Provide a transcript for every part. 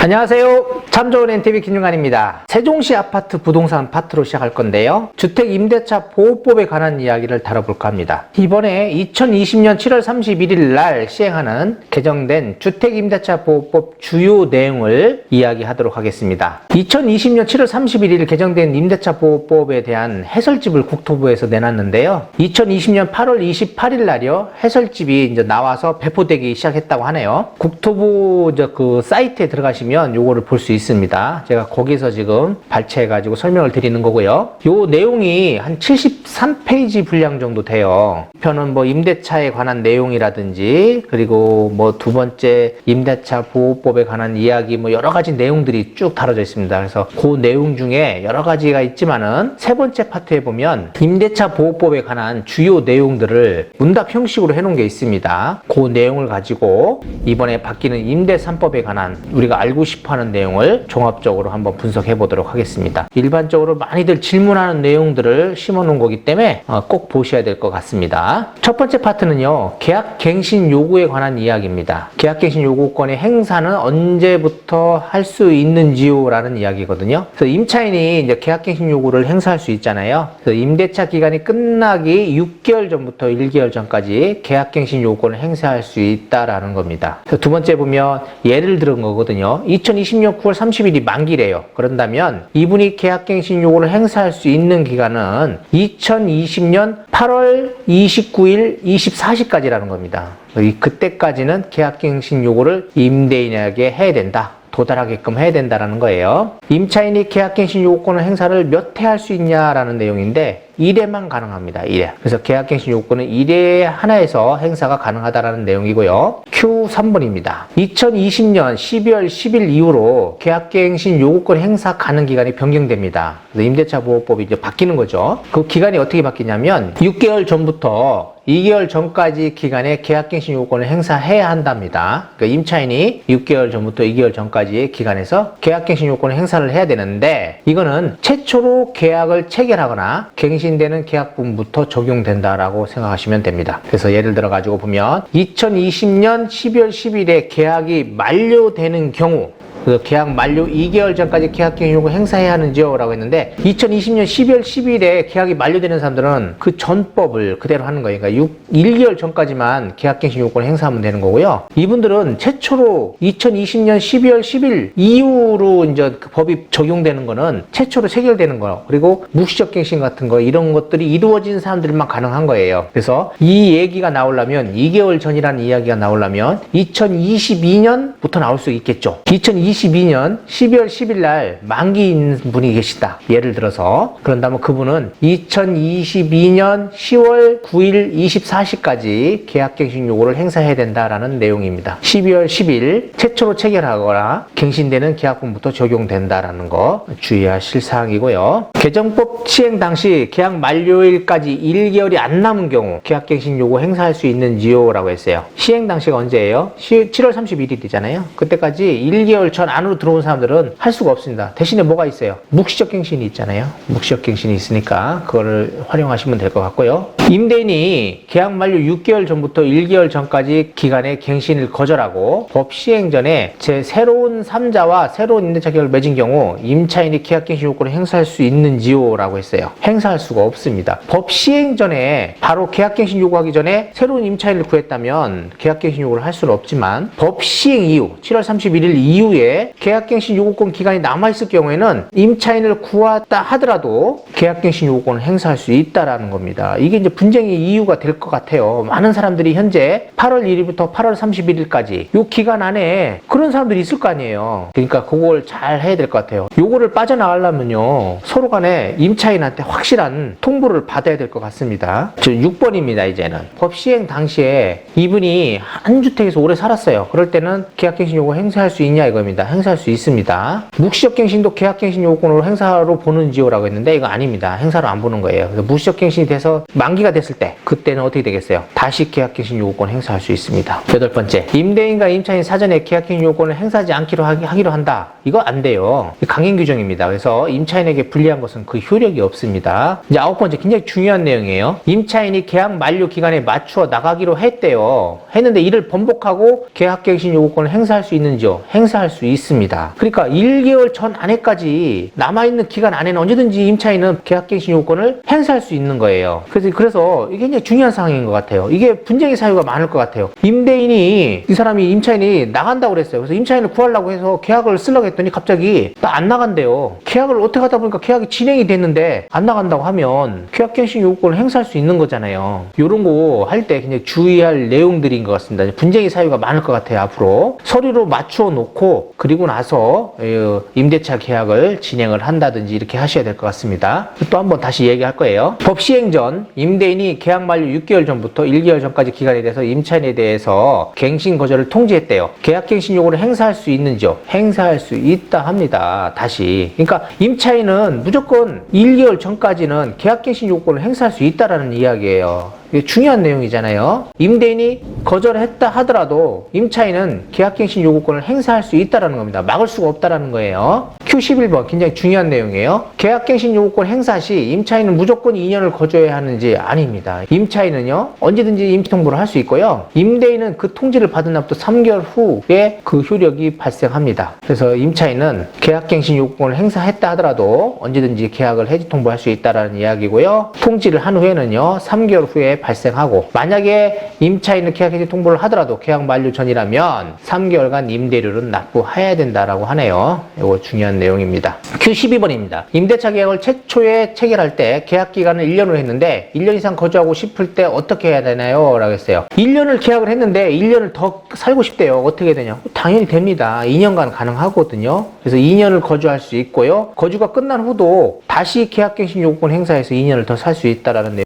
안녕하세요. 참 좋은 NTV 김윤관입니다. 세종시 아파트 부동산 파트로 시작할 건데요. 주택임대차 보호법에 관한 이야기를 다뤄볼까 합니다. 이번에 2020년 7월 31일 날 시행하는 개정된 주택임대차 보호법 주요 내용을 이야기하도록 하겠습니다. 2020년 7월 31일 개정된 임대차 보호법에 대한 해설집을 국토부에서 내놨는데요. 2020년 8월 28일 날이요. 해설집이 이제 나와서 배포되기 시작했다고 하네요. 국토부 그 사이트에 들어가시면 요거를 볼 수 있습니다. 제가 거기서 지금 발췌해가지고 설명을 드리는 거고요. 요 내용이 한 73페이지 분량 정도 돼요. 편은 뭐 임대차에 관한 내용이라든지, 그리고 뭐 두 번째 임대차 보호법에 관한 이야기, 뭐 여러 가지 내용들이 쭉 다뤄져 있습니다. 그래서 그 내용 중에 여러 가지가 있지만은 세 번째 파트에 보면 임대차 보호법에 관한 주요 내용들을 문답 형식으로 해놓은 게 있습니다. 그 내용을 가지고 이번에 바뀌는 임대 3법에 관한 우리가 알고 싶어하는 내용을 종합적으로 한번 분석해 보도록 하겠습니다. 일반적으로 많이들 질문하는 내용들을 심어 놓은 거기 때문에 꼭 보셔야 될 것 같습니다. 첫 번째 파트는요, 계약갱신 요구에 관한 이야기입니다. 계약갱신 요구권의 행사는 언제부터 할 수 있는지요? 라는 이야기거든요. 그래서 임차인이 이제 계약갱신 요구를 행사할 수 있잖아요. 그래서 임대차 기간이 끝나기 6개월 전부터 1개월 전까지 계약갱신 요구권을 행사할 수 있다라는 겁니다. 그래서 두 번째 보면 예를 들은 거거든요. 2020년 9월 30일이 만기래요. 그런다면 이분이 계약갱신 요구를 행사할 수 있는 기간은 2020년 8월 29일 24시까지라는 겁니다. 그때까지는 계약갱신 요구를 임대인에게 해야 된다. 도달하게끔 해야 된다는 거예요. 임차인이 계약갱신 요구권을 행사를 몇 회 할 수 있냐라는 내용인데 1회만 가능합니다. 1회. 그래서 계약갱신 요구권은 1회 하나에서 행사가 가능하다라는 내용이고요. Q3번입니다. 2020년 12월 10일 이후로 계약갱신 요구권 행사 가능 기간이 변경됩니다. 그래서 임대차 보호법이 이제 바뀌는 거죠. 그 기간이 어떻게 바뀌냐면 6개월 전부터 2개월 전까지 기간에 계약갱신 요구권을 행사해야 한답니다. 그러니까 임차인이 6개월 전부터 2개월 전까지의 기간에서 계약갱신 요구권을 행사를 해야 되는데, 이거는 최초로 계약을 체결하거나 갱신되는 계약분부터 적용된다라고 생각하시면 됩니다. 그래서 예를 들어 가지고 보면 2020년 12월 10일에 계약이 만료되는 경우, 그 계약 만료 2개월 전까지 계약갱신 요구 행사해야 하는지요? 라고 했는데 2020년 12월 10일에 계약이 만료되는 사람들은 그 전법을 그대로 하는 거예요. 그러니까 1개월 전까지만 계약갱신 요구권을 행사하면 되는 거고요. 이분들은 최초로 2020년 12월 10일 이후로 이제 그 법이 적용되는 거는 최초로 체결되는 거, 그리고 묵시적 갱신 같은 거, 이런 것들이 이루어진 사람들만 가능한 거예요. 그래서 이 얘기가 나오려면 2개월 전이라는 이야기가 나오려면 2022년부터 나올 수 있겠죠. 2022년 12월 10일 날 만기인 분이 계시다. 예를 들어서. 그런다면 그분은 2022년 10월 9일 24시까지 계약갱신 요구를 행사해야 된다라는 내용입니다. 12월 10일 최초로 체결하거나 갱신되는 계약분부터 적용된다라는 거 주의하실 사항이고요. 개정법 시행 당시 계약 만료일까지 1개월이 안 남은 경우 계약갱신 요구 행사할 수 있는지요? 라고 했어요. 시행 당시가 언제예요? 7월 31일이잖아요. 그때까지 1개월 전 안으로 들어온 사람들은 할 수가 없습니다. 대신에 뭐가 있어요? 묵시적 갱신이 있잖아요. 묵시적 갱신이 있으니까 그거를 활용하시면 될 것 같고요. 임대인이 계약 만료 6개월 전부터 1개월 전까지 기간에 갱신을 거절하고 법 시행 전에 새로운 3자와 새로운 임대차 계약을 맺은 경우 임차인이 계약갱신 요구를 행사할 수 있는지요? 라고 했어요. 행사할 수가 없습니다. 법 시행 전에 바로 계약갱신 요구하기 전에 새로운 임차인을 구했다면 계약갱신 요구를 할 수는 없지만, 법 시행 이후 7월 31일 이후에 계약갱신 요구권 기간이 남아있을 경우에는 임차인을 구했다 하더라도 계약갱신 요구권을 행사할 수 있다라는 겁니다. 이게 이제 분쟁의 이유가 될 것 같아요. 많은 사람들이 현재 8월 1일부터 8월 31일까지 요 기간 안에 그런 사람들이 있을 거 아니에요. 그러니까 그걸 잘 해야 될 것 같아요. 요거를 빠져나가려면요, 서로 간에 임차인한테 확실한 통보를 받아야 될 것 같습니다. 6번입니다. 이제는 법 시행 당시에 이분이 한 주택에서 오래 살았어요. 그럴 때는 계약갱신 요구 행사할 수 있냐 이겁니다. 행사할 수 있습니다. 묵시적 갱신도 계약갱신 요구권으로 행사로 보는지요? 라고 했는데 이거 아닙니다. 행사로 안 보는 거예요. 그래서 묵시적 갱신이 돼서 만기가 됐을 때, 그때는 어떻게 되겠어요? 다시 계약갱신 요구권 행사할 수 있습니다. 8번째, 임대인과 임차인 사전에 계약갱신 요구권을 행사하지 않기로 하기로 한다. 이거 안 돼요. 강행 규정입니다. 그래서 임차인에게 불리한 것은 그 효력이 없습니다. 이제 9번째, 굉장히 중요한 내용이에요. 임차인이 계약 만료 기간에 맞추어 나가기로 했대요. 했는데 이를 번복하고 계약갱신 요구권을 행사할 수 있는지요? 행사할 수 있습니다. 그러니까 1개월 전 안에까지 남아있는 기간 안에는 언제든지 임차인은 계약갱신 요건을 행사할 수 있는 거예요. 그래서 이게 굉장히 중요한 상황인 것 같아요. 이게 분쟁의 사유가 많을 것 같아요. 임대인이, 이 사람이 임차인이 나간다고 그랬어요. 그래서 임차인을 구하려고 해서 계약을 쓰려고 했더니 갑자기 나 안 나간대요. 계약을 어떻게 하다 보니까 계약이 진행이 됐는데 안 나간다고 하면 계약갱신 요건을 행사할 수 있는 거잖아요. 이런 거 할 때 굉장히 주의할 내용들인 것 같습니다. 분쟁의 사유가 많을 것 같아요. 앞으로 서류로 맞추어 놓고 그리고 나서 임대차 계약을 진행을 한다든지 이렇게 하셔야 될 것 같습니다. 또 한번 다시 얘기할 거예요. 법 시행 전 임대인이 계약 만료 6개월 전부터 1개월 전까지 기간에 대해서 임차인에 대해서 갱신 거절을 통지했대요. 계약갱신 요구를 행사할 수 있는지요? 행사할 수 있다 합니다. 다시. 그러니까 임차인은 무조건 1개월 전까지는 계약갱신 요건을 행사할 수 있다라는 이야기예요. 이게 중요한 내용이잖아요. 임대인이 거절했다 하더라도 임차인은 계약갱신 요구권을 행사할 수 있다는 겁니다. 막을 수가 없다는 거예요. Q11번 굉장히 중요한 내용이에요. 계약갱신 요구권 행사 시 임차인은 무조건 2년을 거줘야 하는지 아닙니다. 임차인은요 언제든지 임시 통보를 할 수 있고요. 임대인은 그 통지를 받은 날부터 3개월 후에 그 효력이 발생합니다. 그래서 임차인은 계약갱신 요구권을 행사했다 하더라도 언제든지 계약을 해지 통보할 수 있다는 이야기고요. 통지를 한 후에는요 3개월 후에 발생하고, 만약에 임차인은 계약 해지 통보를 하더라도 계약 만료 전이라면 3개월간 임대료는 납부해야 된다라고 하네요. 이거 중요한 내용입니다. Q12번입니다. 임대차 계약을 최초에 체결할 때 계약 기간을 1년으로 했는데 1년 이상 거주하고 싶을 때 어떻게 해야 되나요? 라고 했어요. 1년을 계약을 했는데 1년을 더 살고 싶대요. 어떻게 되냐? 당연히 됩니다. 2년간 가능하거든요. 그래서 2년을 거주할 수 있고요. 거주가 끝난 후도 다시 계약갱신 요구권 행사해서 2년을 더 살 수 있다라는 내용.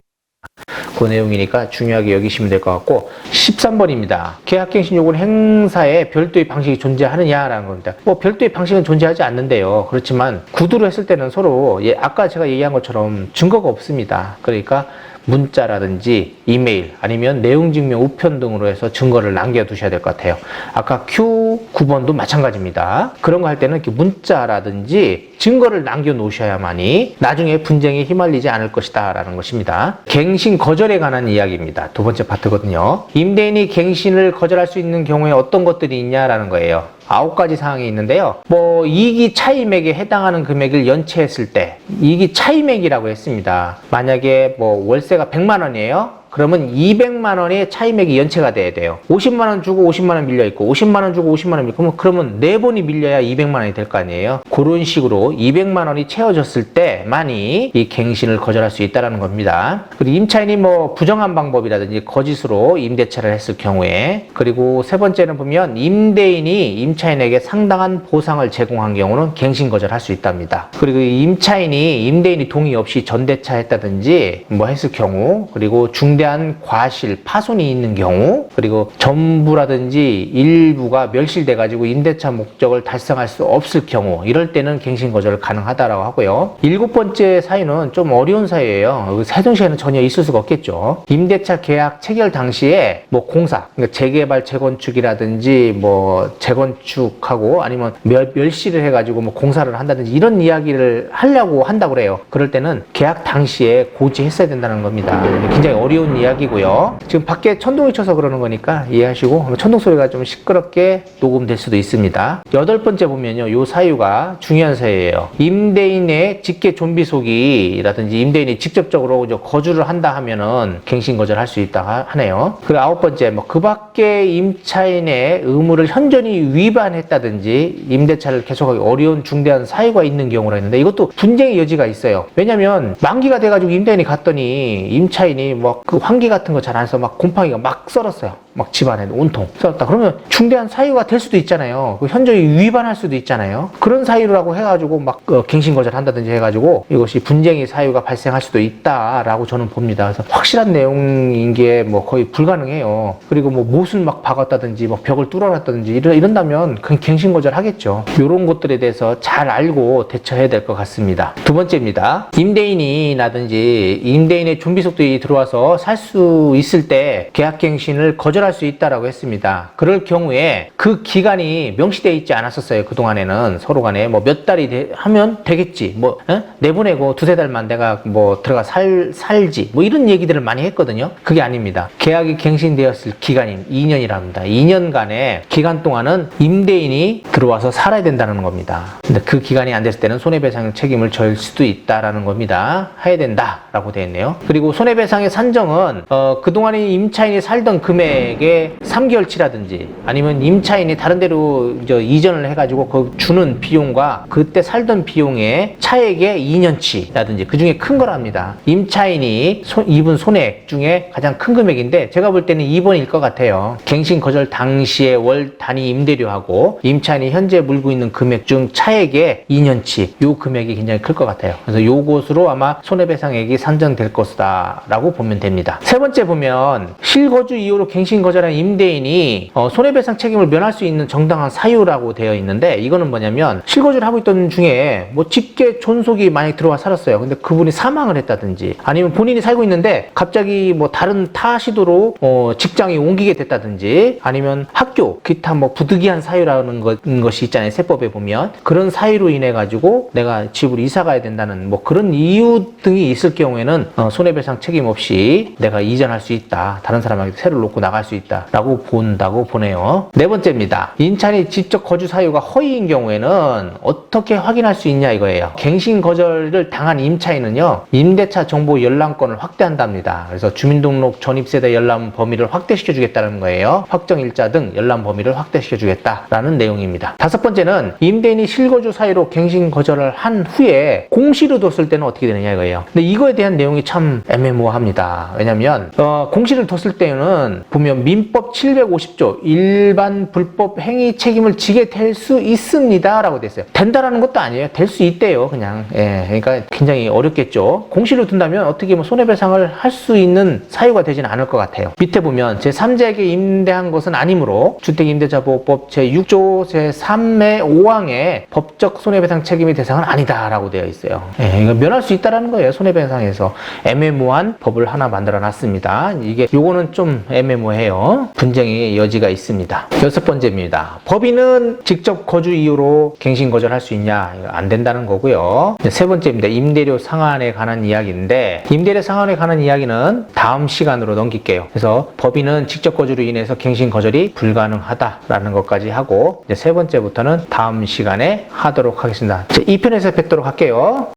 그 내용이니까 중요하게 여기시면 될 것 같고, 13번입니다. 계약갱신 요구권 행사에 별도의 방식이 존재하느냐라는 겁니다. 뭐 별도의 방식은 존재하지 않는데요. 그렇지만 구두로 했을 때는 서로 아까 제가 얘기한 것처럼 증거가 없습니다. 그러니까 문자라든지 이메일 아니면 내용증명 우편 등으로 해서 증거를 남겨두셔야 될 것 같아요. 아까 Q9번도 마찬가지입니다. 그런 거 할 때는 이렇게 문자라든지 증거를 남겨놓으셔야만이 나중에 분쟁에 휘말리지 않을 것이다 라는 것입니다. 갱신 거절에 관한 이야기입니다. 두 번째 파트거든요. 임대인이 갱신을 거절할 수 있는 경우에 어떤 것들이 있냐라는 거예요. 9가지 사항이 있는데요. 뭐 이익이 차임액에 해당하는 금액을 연체했을 때 이익이 차임액이라고 했습니다. 만약에 뭐 월세가 100만 원이에요. 그러면 200만 원의 차임액이 연체가 돼야 돼요. 50만 원 주고 50만 원 밀려 있고 50만 원 주고 50만 원 밀려 있고 그러면 4번이 밀려야 200만 원이 될 거 아니에요. 그런 식으로 200만 원이 채워졌을 때만이 이 갱신을 거절할 수 있다는 겁니다. 그리고 임차인이 뭐 부정한 방법이라든지 거짓으로 임대차를 했을 경우에, 그리고 세 번째는 보면 임대인이 임차인에게 상당한 보상을 제공한 경우는 갱신 거절할 수 있답니다. 그리고 임차인이 동의 없이 전대차 했다든지 뭐 했을 경우, 그리고 중대한 과실, 파손이 있는 경우, 그리고 전부라든지 일부가 멸실돼 가지고 임대차 목적을 달성할 수 없을 경우, 이럴 때는 갱신 거절 가능하다라고 하고요. 7번째 사유는 좀 어려운 사유예요. 세종시에는 전혀 있을 수가 없겠죠. 임대차 계약 체결 당시에 뭐 공사, 그러니까 재개발, 재건축이라든지 뭐 재건축하고 아니면 멸실을 해가지고 뭐 공사를 한다든지 이런 이야기를 하려고 한다고 그래요. 그럴 때는 계약 당시에 고지했어야 된다는 겁니다. 굉장히 어려운 이야기고요. 지금 밖에 천둥이 쳐서 그러는 거니까 이해하시고, 천둥 소리가 좀 시끄럽게 녹음될 수도 있습니다. 8번째 보면요, 요 사유가 중요한 사유예요. 임대인의 직계 존비속이라든지 임대인이 직접적으로 거주를 한다 하면은 갱신 거절할 수 있다 하네요. 그리고 9번째, 뭐 그 밖에 임차인의 의무를 현저히 위반했다든지 임대차를 계속하기 어려운 중대한 사유가 있는 경우라 했는데, 이것도 분쟁의 여지가 있어요. 왜냐면 만기가 돼가지고 임대인이 갔더니 임차인이 뭐 그 환기 같은 거 잘 안 써 막 곰팡이가 막 썰었어요. 막 집안에 온통 썰었다. 그러면 중대한 사유가 될 수도 있잖아요. 현저히 위반할 수도 있잖아요. 그런 사유라고 해가지고 막 갱신 거절한다든지 해가지고 이것이 분쟁의 사유가 발생할 수도 있다라고 저는 봅니다. 그래서 확실한 내용인 게 뭐 거의 불가능해요. 그리고 뭐 못을 막 박았다든지 뭐 벽을 뚫어놨다든지 이런다면 그냥 갱신 거절하겠죠. 이런 것들에 대해서 잘 알고 대처해야 될 것 같습니다. 두 번째입니다. 임대인이라든지 임대인의 존비속들이 들어와서 살 수 있을 때 계약갱신을 거절할 거절할 수 있다라고 했습니다. 그럴 경우에 그 기간이 명시되어 있지 않았었어요. 그동안에는 서로 간에 뭐 몇 달이 하면 되겠지. 뭐 내보내고 두세 달만 내가 뭐 들어가 살지. 뭐 이런 얘기들을 많이 했거든요. 그게 아닙니다. 계약이 갱신되었을 기간인 2년이랍니다. 2년간의 기간 동안은 임대인이 들어와서 살아야 된다는 겁니다. 근데 그 기간이 안 됐을 때는 손해배상 책임을 질 수도 있다라는 겁니다. 해야 된다라고 되어 있네요. 그리고 손해배상의 산정은 그동안에 임차인이 살던 금액의 3개월치라든지 아니면 임차인이 다른 데로 이전을 해가지고 그 주는 비용과 그때 살던 비용의 차액의 2년치라든지 그 중에 큰 거랍니다. 임차인이 입은 손해액 중에 가장 큰 금액인데 제가 볼 때는 2번일 것 같아요. 갱신 거절 당시에 월 단위 임대료하고 임차인이 현재 물고 있는 금액 중 차액의 2년치 요 금액이 굉장히 클 것 같아요. 그래서 요것으로 아마 손해배상액이 산정될 것이다 라고 보면 됩니다. 세 번째 보면 실거주 이유로 갱신 거절한 임대인이 손해배상 책임을 면할 수 있는 정당한 사유라고 되어 있는데 이거는 뭐냐면 실거주를 하고 있던 중에 뭐 직계 존속이 만약 들어와 살았어요. 근데 그분이 사망을 했다든지 아니면 본인이 살고 있는데 갑자기 뭐 다른 타 시도로 직장이 옮기게 됐다든지 아니면 학교 기타 뭐 부득이한 사유라는 것이 있잖아요. 세법에 보면 그런 사유로 인해 가지고 내가 집으로 이사 가야 된다는 뭐 그런 이유 등이 있을 경우에는 손해배상 책임 없이 내가 이전할 수 있다. 다른 사람에게 새로 놓고 나갈 수 있다 라고 본다고 보네요. 네 번째입니다. 임차인이 지적 거주 사유가 허위인 경우에는 어떻게 확인할 수 있냐 이거예요. 갱신 거절을 당한 임차인은요 임대차 정보 열람권을 확대한답니다. 그래서 주민등록 전입세대 열람 범위를 확대시켜 주겠다는 거예요. 확정일자 등 열람 범위를 확대시켜 주겠다라는 내용입니다. 다섯 번째는 임대인이 실거주 사유로 갱신 거절을 한 후에 공시를 뒀을 때는 어떻게 되느냐 이거예요. 근데 이거에 대한 내용이 참 애매모호합니다. 왜냐면 공시를 뒀을 때는 보면 민법 750조 일반 불법 행위 책임을 지게 될 수 있습니다 라고 돼 있어요. 된다라는 것도 아니에요. 될 수 있대요. 그냥 그러니까 굉장히 어렵겠죠. 공시를 둔다면 어떻게 뭐 손해배상을 할 수 있는 사유가 되지는 않을 것 같아요. 밑에 보면 제3자에게 임대한 것은 아니므로 주택임대차보호법 제6조 제3의 5항의 법적 손해배상 책임의 대상은 아니다 라고 되어 있어요. 이거 면할 수 있다라는 거예요. 손해배상에서 애매모호한 법을 하나 만들어 놨습니다. 요거는 좀 애매모호해요. 분쟁의 여지가 있습니다. 여섯 번째입니다. 법인은 직접 거주 이유로 갱신 거절할 수 있냐? 이거 안 된다는 거고요. 세 번째입니다. 임대료 상한에 관한 이야기인데 임대료 상한에 관한 이야기는 다음 시간으로 넘길게요. 그래서 법인은 직접 거주로 인해서 갱신 거절이 불가능하다라는 것까지 하고 이제 세 번째부터는 다음 시간에 하도록 하겠습니다. 2편에서 뵙도록 할게요.